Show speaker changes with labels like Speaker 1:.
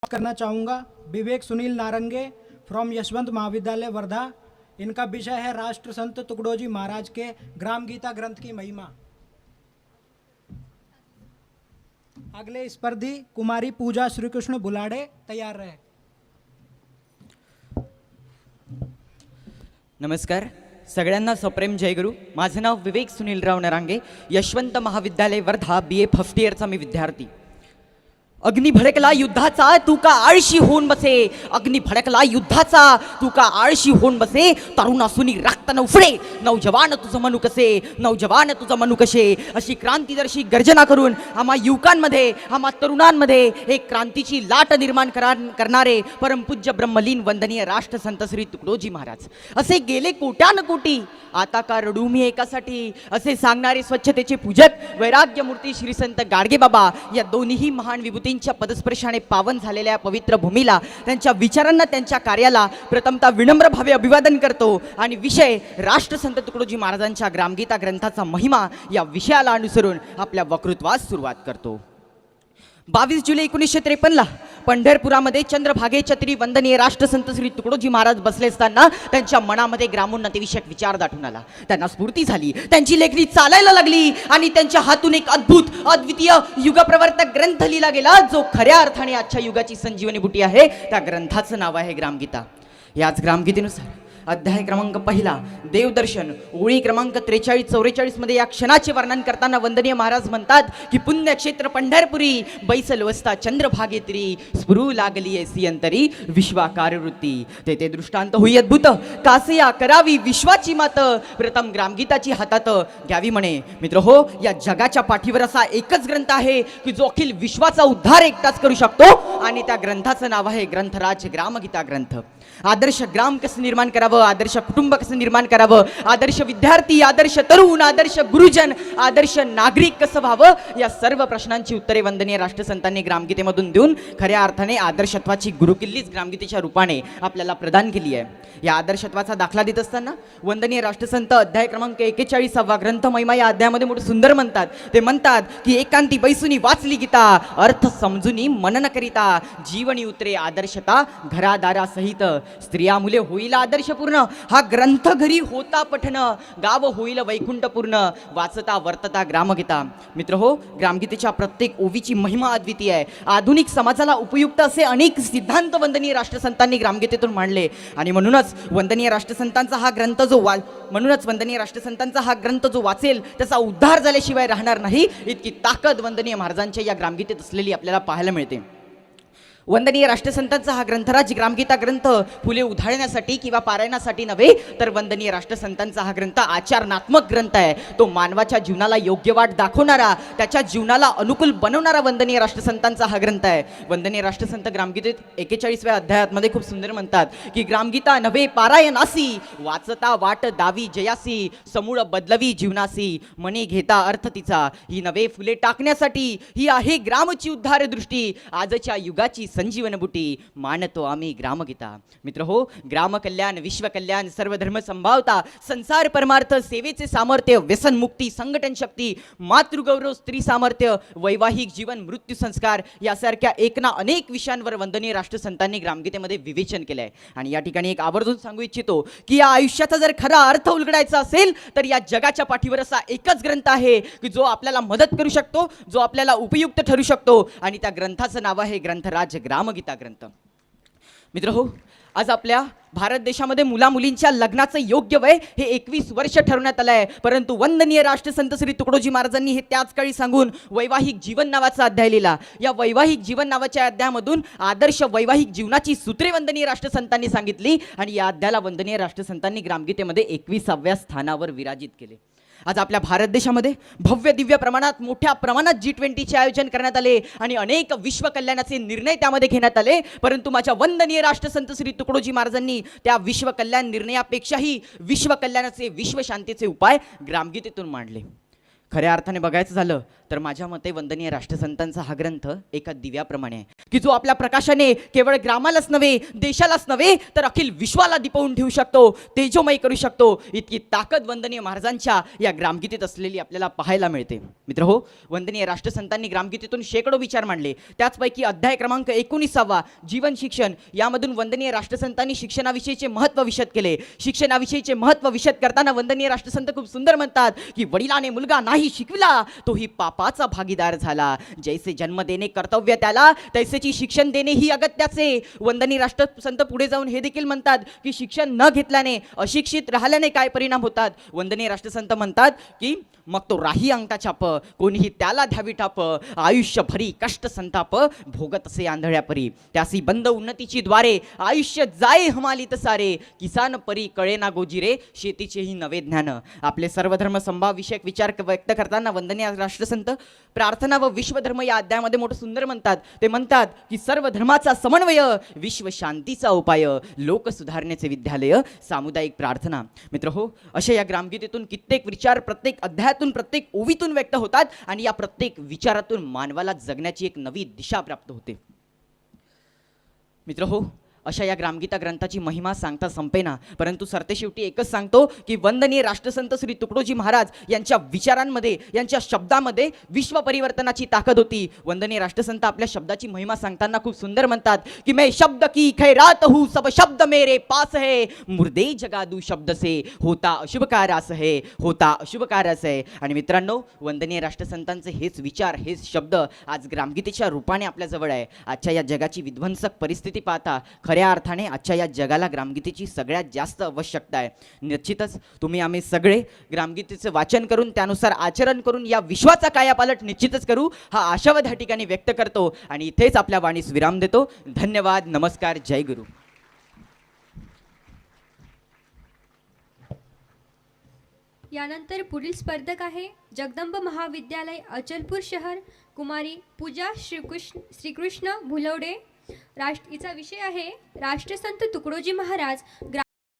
Speaker 1: समाप्त करना चाहूँगा विवेक सुनील नारंगे फ्रॉम यशवंत महाविद्यालय वर्धा। इनका विषय है राष्ट्र संत तुकडोजी महाराज के ग्राम गीता ग्रंथ की महिमा। अगले स्पर्धी कुमारी पूजा श्रीकृष्ण बुलाड़े, तैयार रहे।
Speaker 2: नमस्कार सगळ्यांना सप्रेम जयगुरु। माझं नाव विवेक सुनीलराव नरांगे, यशवंत महाविद्यालय वर्धा, BA फर्स्ट इयरचा मी विद्यार्थी। अग्नी भडकला युद्धाचा तू का आळशी होऊन बसे, अग्नी भडकला युद्धाचा तू का आळशी होऊन बसे, तरुण असूनी रक्त न उफळे, नौजवान तुझं मनू कसे, नौजवान तुझं मनू कसे, अशी क्रांतीदर्शी गर्जना करून आम्हा युवकांमध्ये आम्हा तरुणांमध्ये एक क्रांतीची लाट निर्माण करणारे परमपूज्य ब्रह्मलीन वंदनीय राष्ट्रसंत श्री तुकडोजी महाराज असे गेले कोट्यानकोटी, आता का रडू मी एकासाठी, असे सांगणारे स्वच्छतेचे पूजक वैराग्यमूर्ती श्री संत गाडगेबाबा या दोन्ही महान विभूतींच्या पदस्पर्शाने पावन झालेल्या पवित्र भूमीला, त्यांच्या विचारांना, त्यांच्या कार्याला प्रथमतः विनम्र भावे अभिवादन करतो आणि विषय राष्ट्रसंत तुकडोजी महाराजांच्या ग्रामगीता ग्रंथाचा महिमा या विषयाला अनुसरून आपल्या वक्तृत्वास सुरुवात करतो। 22 जुलै 1953ला पंढरपुरामध्ये चंद्रभागे छत्री वंदनीय राष्ट्रसंत श्री तुकडोजी महाराज बसले असताना त्यांच्या मनामध्ये ग्रामोन्नतीविषयक विचार दाटून आला। त्यांना स्फूर्ती झाली, त्यांची लेखणी चालायला लागली आणि त्यांच्या हातून एक अद्भुत अद्वितीय युगप्रवर्तक ग्रंथ लिहिला गेला, जो खऱ्या अर्थाने आजच्या युगाची संजीवनी बुटी आहे। त्या ग्रंथाचं नाव आहे ग्रामगीता। याच ग्रामगीतेनुसार अध्याय क्रमांक 1 देवदर्शन, ओळी क्रमांक 43-44 मध्ये या क्षणाचे वर्णन करताना वंदनीय महाराज म्हणतात की पुण्यक्षेत्र पंढरपुरी बैसल वस्ता चंद्रभागेत्री, स्फुरू लागली ऐसी अंतरी विश्वाकार वृत्ती, तेथे दृष्टांत होई अद्भुत, कासया करावी विश्वाची मात, प्रथम ग्रामगीताची हातात घ्यावी म्हणे। मित्र हो, या जगाच्या पाठीवर असा एकच ग्रंथ आहे की जो अखिल विश्वाचा उद्धार एकटाच करू शकतो आणि त्या ग्रंथाचं नाव आहे ग्रंथराज ग्रामगीता ग्रंथ। आदर्श ग्राम कसं निर्माण करावं, आदर्श कुटुंब कसं निर्माण करावं, आदर्श विद्यार्थी, आदर्श तरुण, आदर्श गुरुजन, आदर्श नागरिक कसं व्हावं, या सर्व प्रश्नांची उत्तरे वंदनीय राष्ट्रसंतांनी ग्रामगीतेमधून देऊन खऱ्या अर्थाने आदर्शत्वाची गुरुकिल्लीच ग्रामगीतेच्या रूपाने आपल्याला प्रदान केली आहे। या आदर्शत्वाचा दाखला देत असताना वंदनीय राष्ट्रसंत अध्याय क्रमांक 41 ग्रंथ महिमा या अध्यायामध्ये मोठे सुंदर म्हणतात। ते म्हणतात की एकांती बैसुनी वाचली गीता, अर्थ समजुनी मनन करिता, जीवनी उतरे आदर्शता घरादारा सहित, स्त्रिया मुले होईल आदर्शपूर्ण, हा ग्रंथ घरी होता पठन, गाव होईल वैकुंठपूर्ण, वाचता वर्तता ग्रामगीता। मित्र हो, ग्रामगीतेच्या प्रत्येक ओवीची महिमा अद्वितीय आहे। आधुनिक समाजाला उपयुक्त असे अनेक सिद्धांत वंदनीय राष्ट्रसंतांनी ग्रामगीतेतून मांडले आणि म्हणूनच वंदनीय राष्ट्रसंतांचा हा ग्रंथ जो वाचेल त्याचा उद्धार झाल्याशिवाय राहणार नाही, इतकी ताकद वंदनीय महाराजांच्या या ग्रामगीतेत असलेली आपल्याला पाहायला मिळते। वंदनीय राष्ट्रसंतांचा हा ग्रंथराज ग्रामगीता ग्रंथ फुले उधळण्यासाठी किंवा पारायणासाठी नव्हे, तर वंदनीय राष्ट्रसंतांचा हा ग्रंथ आचरणात्मक ग्रंथ आहे। तो मानवाच्या जीवनाला योग्य वाट दाखवणारा, त्याच्या जीवनाला अनुकूल बनवणारा वंदनीय राष्ट्रसंतांचा हा ग्रंथ आहे। वंदनीय राष्ट्रसंत ग्रामगीतेत 41व्या अध्यायामध्ये खूप सुंदर म्हणतात की ग्रामगीता नव्हे पारायणासी, वाचता वाट दावी जयासी, समूळ बदलवी जीवनासी, मनी घेता अर्थ तिचा, ही नवे फुले टाकण्यासाठी, ही आहे ग्रामची उद्धार दृष्टी, आजच्या युगाची संजीवन बुटी, मानतो आम्ही ग्रामगीता। मित्र हो, ग्रामकल्याण, विश्वकल्याण, सर्वधर्म संभावता, संसार परमार्थ, सेवेचे सामर्थ्य, व्यसनमुक्ती, संघटन शक्ती, मातृगौरव, स्त्री सामर्थ्य, वैवाहिक जीवन, मृत्यू संस्कार यासारख्या अनेक विषयांवर वंदनीय राष्ट्रसंतांनी ग्रामगीतेमध्ये विवेचन केले आहे। आणि या ठिकाणी एक आवर्जून सांगू इच्छितो की या आयुष्याचा जर खरा अर्थ उलगडायचा असेल तर या जगाच्या पाठीवर असा एकच ग्रंथ आहे की जो आपल्याला मदत करू शकतो, जो आपल्याला उपयुक्त ठरू शकतो, आणि त्या ग्रंथाचं नाव आहे ग्रंथराज ग्रामगीता ग्रंथ। मित्र हो, आज आपल्या भारत देशामध्ये मुलामुलींच्या लग्नाचं योग्य वय हे 21 वर्ष ठरवण्यात आलं आहे, परंतु वंदनीय राष्ट्रसंत श्री तुकडोजी महाराजांनी हे त्याच काळी सांगून वैवाहिक जीवन नावाचा अध्याय लिहिला। या वैवाहिक जीवन नावाच्या अध्यायामधून आदर्श वैवाहिक जीवनाची सूत्रे वंदनीय राष्ट्रसंतांनी सांगितली आणि या अध्यायाला वंदनीय राष्ट्रसंतांनी ग्रामगीतेमध्ये 21व्या स्थानावर विराजित केले। आज आपल्या भारत देशामध्ये भव्य दिव्य प्रमाणात मोठ्या प्रमाणात G20चे आयोजन करण्यात आले आणि अनेक विश्व कल्याणाचे निर्णय त्यामध्ये घेण्यात आले, परंतु माझ्या वंदनीय राष्ट्रसंत श्री तुकडोजी महाराजांनी त्या विश्व कल्याण निर्णयापेक्षाही विश्व कल्याणाचे, विश्व शांतीचे उपाय ग्रामगीतेतून मांडले। खऱ्या अर्थाने बघायचं झालं तर माझ्या मते वंदनीय राष्ट्रसंतांचा हा ग्रंथ एका दिव्याप्रमाणे आहे की जो आपल्या प्रकाशाने केवळ ग्रामालाच नव्हे, देशालाच नव्हे, तर अखिल विश्वाला दिपवून ठेवू शकतो, तेजोमय करू शकतो. इतकी ताकद वंदनीय महाराजांच्या या ग्रामगीतेत असलेली आपल्याला पाहायला मिळते. मित्रहो, वंदनीय राष्ट्रसंतांनी ग्रामगीतेतून शेकडो विचार मांडले. त्याचपैकी अध्याय क्रमांक 19 जीवन शिक्षण यामधून वंदनीय राष्ट्रसंतांनी शिक्षणाविषयीचे महत्त्व विशद केले. शिक्षणाविषयीचे महत्त्व विशद करताना वंदनीय राष्ट्रसंत खूप सुंदर म्हणतात की वडिलाने मुलगा नाही शिकविला तोही पापाचा भागीदार झाला. जैसे जन्म देणे कर्तव्य त्याला, तैसेची शिक्षण देणे ही अगत्याचे. वंदनीय राष्ट्रसंत पुढे जाऊन हे देखील म्हणतात की शिक्षण न घेतल्याने, अशिक्षित राहिल्याने काय परिणाम होतात. वंदनीय राष्ट्रसंत म्हणतात की मग तो राही अंगठा छाप, कोणीही त्याला द्यावी टाप, आयुष्य भरी कष्ट संताप, भोगत असे आंधळ्या परी, त्यासी बंद उन्नतीची द्वारे, आयुष्य जाय हमालित सारे, किसान परी कळे ना गोजिरे, शेतीचेही नवे ज्ञान. आपले सर्वधर्म संभाव विषयक विचार व्यक्त करताना वंदनीय राष्ट्रसंत प्रार्थना व विश्वधर्म या अध्यायामध्ये मोठं सुंदर म्हणतात. ते म्हणतात की सर्व धर्माचा समन्वय, विश्व शांतीचा उपाय, लोक सुधारण्याचे विद्यालय, सामुदायिक प्रार्थना. मित्र हो, अशा या ग्रामगीतेतून कित्येक विचार प्रत्येक अध्यायातून, प्रत्येक ओवीतून व्यक्त होतात आणि या प्रत्येक विचारातून मानवाला जगण्याची एक नवी दिशा प्राप्त होते. मित्र हो, अशा या ग्रामगीता ग्रंथाची महिमा सांगता संपेना, परंतु सरतेशेवटी एकच सांगतो की वंदनीय राष्ट्रसंत श्री तुकडोजी महाराज यांच्या विचारांमध्ये, यांच्या शब्दामध्ये विश्व परिवर्तनाची ताकद होती. वंदनीय राष्ट्रसंत आपल्या शब्दाची महिमा सांगताना खूप सुंदर म्हणतात की मैं शब्द की खैरात हूँ, सब शब्द मेरे पास है, मुर्दे जगादू शब्द से, होता अशुभ कार्यास है, होता अशुभ कार्यास है. आणि मित्रांनो, वंदनीय राष्ट्रसंतांचे हेच विचार, हेच शब्द आज ग्रामगीतेच्या रूपाने आपल्या जवळ आहे. आजच्या या जगाची विध्वंसक परिस्थिती पाहता खऱ्या अर्थाने आजच्या या जगाला ग्रामगीतेची सगळ्यात जास्त आवश्यकता आहे. निश्चितच तुम्ही आम्ही सगळे ग्रामगीतेचं वाचन करून त्यानुसार आचरण करून या विश्वाचा कायापालट निश्चितच करू, हा आशावाद ह्या ठिकाणी व्यक्त करतो आणि इथेच आपल्या वाणीस विराम देतो. धन्यवाद, नमस्कार, जय गुरु.
Speaker 3: यानंतर पुढील स्पर्धक आहे जगदंब महाविद्यालय अचलपूर शहर, कुमारी पूजा श्रीकृष्ण भुलवडे. हिचा विषय आहे राष्ट्रसंत तुकडोजी महाराज